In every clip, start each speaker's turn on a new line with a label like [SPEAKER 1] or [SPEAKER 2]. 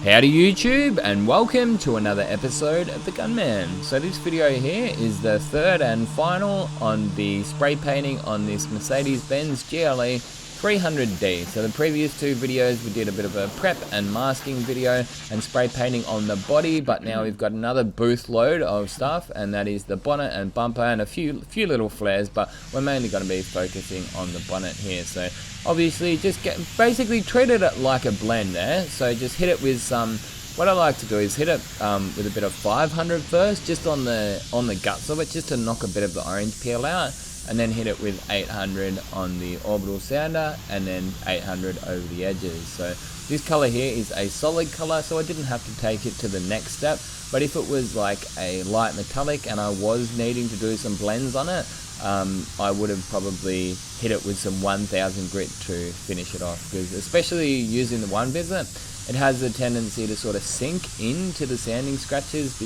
[SPEAKER 1] Howdy YouTube, and welcome to another episode of the Gunman. So this video here is the third and final on the spray painting on this Mercedes-Benz GLE 300D. So the previous two videos we did a bit of a prep and masking video and spray painting on the body, but now we've got another booth load of stuff, and that is the bonnet and bumper and a few little flares, but we're mainly going to be focusing on the bonnet here. So obviously just basically treated it like a blend there. So just hit it with some, what I like to do is hit it with a bit of 500 first, just on the guts of it, just to knock a bit of the orange peel out, and then hit it with 800 on the orbital sounder, and then 800 over the edges. So this color here is a solid color, so I didn't have to take it to the next step. But if it was like a light metallic and I was needing to do some blends on it, I would have probably hit it with some 1000 grit to finish it off, because especially using the Onevisit, it has a tendency to sort of sink into the sanding scratches,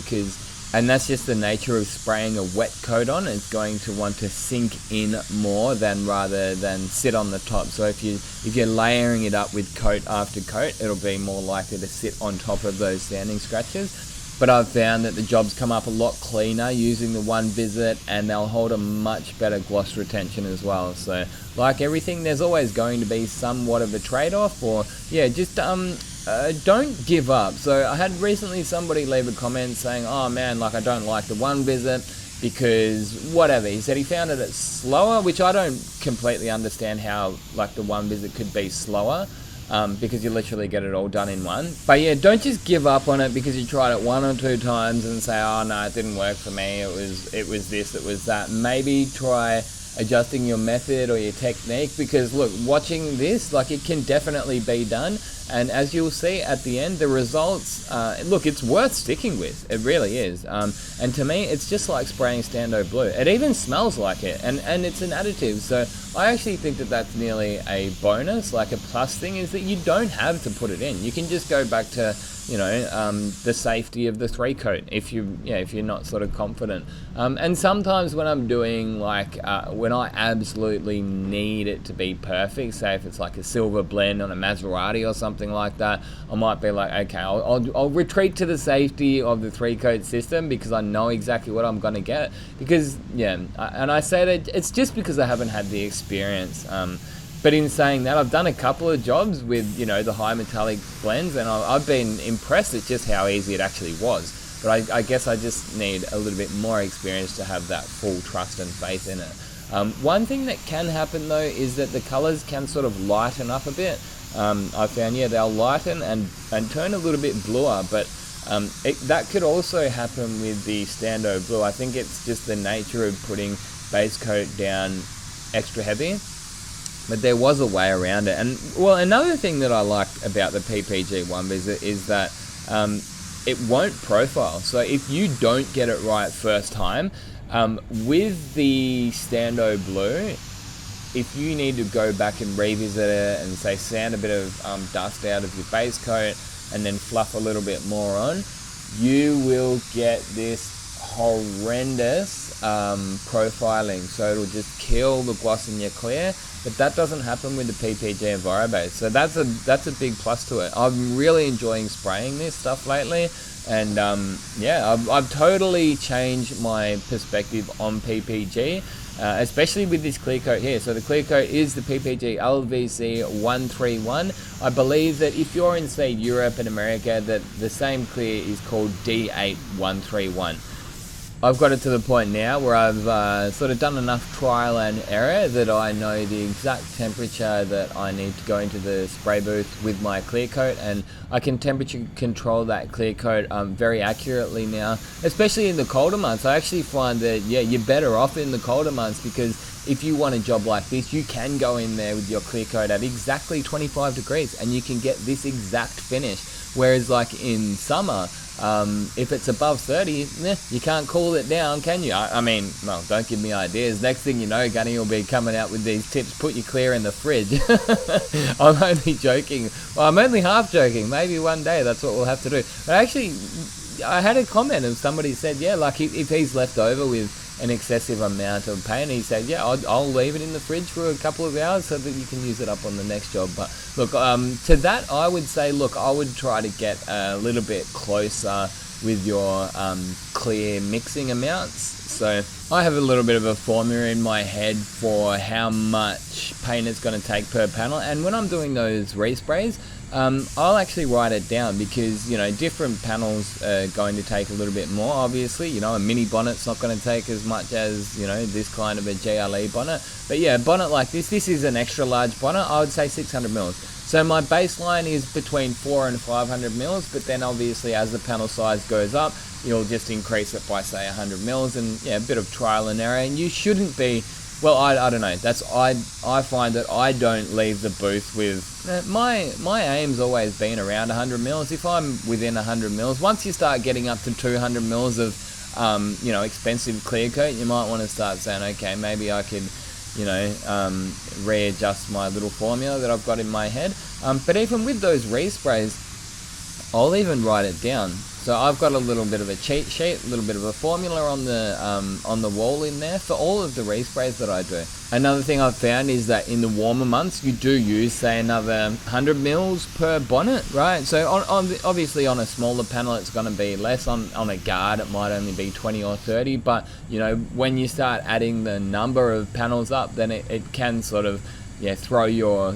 [SPEAKER 1] and that's just the nature of spraying a wet coat on. It's going to want to sink in more rather than sit on the top. So if you're layering it up with coat after coat, it'll be more likely to sit on top of those sanding scratches. But I've found that the jobs come up a lot cleaner using the Onevisit, and they'll hold a much better gloss retention as well. So like everything, there's always going to be somewhat of a trade-off, or yeah, just don't give up. So I had recently somebody leave a comment saying, oh man, like I don't like the Onevisit because whatever. He said he found it slower, which I don't completely understand how like the Onevisit could be slower. Because you literally get it all done in one. But yeah, don't just give up on it because you tried it one or two times and say, oh no, it didn't work for me, it was this, it was that. Maybe try adjusting your method or your technique, because look, watching this, like, it can definitely be done, and as you'll see at the end, the results, look, it's worth sticking with. It really is. And to me, it's just like spraying Stando Blue. It even smells like it, and it's an additive. So I actually think that that's nearly a bonus, like a plus thing, is that you don't have to put it in. You can just go back to, you know, the safety of the 3-coat if you're not sort of confident. And sometimes when I'm doing like when I absolutely need it to be perfect, say if it's like a silver blend on a Maserati or something like that, I might be like, okay, I'll retreat to the safety of the 3-coat system because I know exactly what I'm gonna get. Because yeah, and I say that it's just because I haven't had the experience. But in saying that, I've done a couple of jobs with, you know, the high metallic blends, and I've been impressed at just how easy it actually was. But I guess I just need a little bit more experience to have that full trust and faith in it. One thing that can happen though is that the colors can sort of lighten up a bit. I found, yeah, they'll lighten and turn a little bit bluer, but that could also happen with the Stando Blue. I think it's just the nature of putting Basecoat down extra heavy. But there was a way around it. And well, another thing that I like about the PPG Onevisit is that it won't profile. So if you don't get it right first time, with the Stando Blue, if you need to go back and revisit it and say sand a bit of dust out of your base coat and then fluff a little bit more on, you will get this horrendous profiling. So it'll just kill the gloss in your clear. But that doesn't happen with the PPG EnviroBase, so that's a big plus to it. I'm really enjoying spraying this stuff lately, and yeah, I've totally changed my perspective on PPG, especially with this clear coat here. So the clear coat is the PPG LVC 131. I believe that if you're in, say, Europe and America, that the same clear is called D8 131. I've got it to the point now where I've sort of done enough trial and error that I know the exact temperature that I need to go into the spray booth with my clear coat, and I can temperature control that clear coat very accurately now, especially in the colder months. I actually find that, yeah, you're better off in the colder months, because if you want a job like this, you can go in there with your clear coat at exactly 25 degrees and you can get this exact finish. Whereas like in summer, if it's above 30, you can't cool it down, can you? I mean, well, don't give me ideas. Next thing you know, Gunny will be coming out with these tips, put your clear in the fridge. I'm only joking. Well, I'm only half joking. Maybe one day that's what we'll have to do. But actually, I had a comment of somebody said, yeah, like if he's left over with an excessive amount of paint. He said, yeah, I'll leave it in the fridge for a couple of hours so that you can use it up on the next job. But look, to that I would say, look, I would try to get a little bit closer with your clear mixing amounts. So I have a little bit of a formula in my head for how much paint it's going to take per panel, and when I'm doing those resprays, I'll actually write it down, because you know, different panels are going to take a little bit more. Obviously, you know, a mini bonnet's not going to take as much as, you know, this kind of a GLE bonnet. But yeah, a bonnet like this is an extra large bonnet. I would say 600 mils. So my baseline is between 400 and 500 mils, but then obviously as the panel size goes up, you'll just increase it by say 100 mils, and yeah, a bit of trial and error. And you shouldn't be, well, I don't know. I find that I don't leave the booth with my aim's always been around 100 mils. If I'm within 100 mils, once you start getting up to 200 mils of you know, expensive clear coat, you might want to start saying, okay, maybe I could, you know, readjust my little formula that I've got in my head. But even with those resprays, I'll even write it down. So I've got a little bit of a cheat sheet, a little bit of a formula on the wall in there for all of the resprays that I do. Another thing I've found is that in the warmer months, you do use, say, another 100 mils per bonnet, right? So obviously on a smaller panel, it's going to be less. On a guard, it might only be 20 or 30. But, you know, when you start adding the number of panels up, then it can sort of, yeah, throw your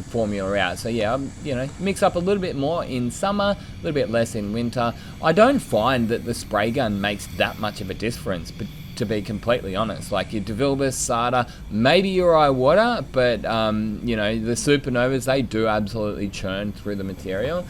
[SPEAKER 1] formula out. So yeah, you know, mix up a little bit more in summer, a little bit less in winter. I don't find that the spray gun makes that much of a difference, but to be completely honest, like your DeVilbiss, Sada, maybe your Iwata, but you know, the Supernovas, they do absolutely churn through the material.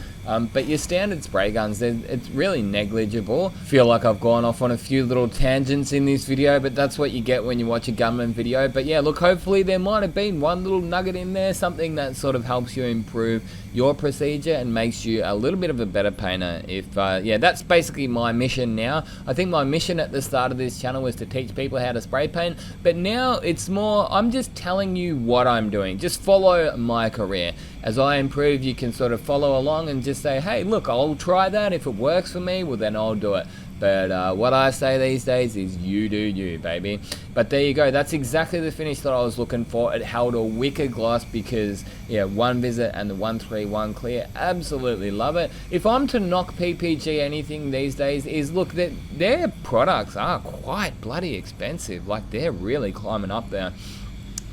[SPEAKER 1] But your standard spray guns, it's really negligible. Feel like I've gone off on a few little tangents in this video, but that's what you get when you watch a Gunman video. But yeah, look, hopefully there might have been one little nugget in there, something that sort of helps you improve your procedure and makes you a little bit of a better painter. If yeah, that's basically my mission now. I think my mission at the start of this channel was to teach people how to spray paint, but now it's more, I'm just telling you what I'm doing. Just follow my career. As I improve, you can sort of follow along and just say, hey, look, I'll try that. If it works for me, well, then I'll do it. But what I say these days is you do you, baby. But there you go. That's exactly the finish that I was looking for. It held a wicker gloss because, yeah, Onevisit and the 131 clear, absolutely love it. If I'm to knock PPG anything these days is, look, their products are quite bloody expensive. Like, they're really climbing up there.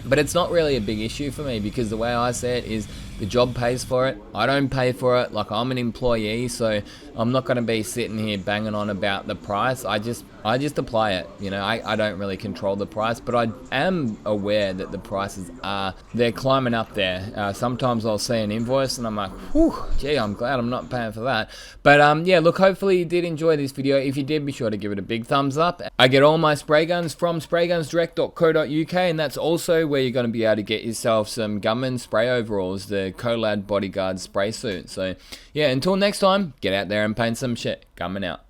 [SPEAKER 1] But it's not really a big issue for me, because the way I see it is the job pays for it. I don't pay for it. Like, I'm an employee, so I'm not going to be sitting here banging on about the price. I just apply it. You know, I don't really control the price, but I am aware that the prices they're climbing up there. Sometimes I'll see an invoice and I'm like, whew, gee, I'm glad I'm not paying for that. But yeah, look, hopefully you did enjoy this video. If you did, be sure to give it a big thumbs up. I get all my spray guns from spraygunsdirect.co.uk, and that's also where you're going to be able to get yourself some Gunman spray overalls, the Colad Bodyguard spray suit. So yeah, until next time, get out there and paint some shit. Gunman out.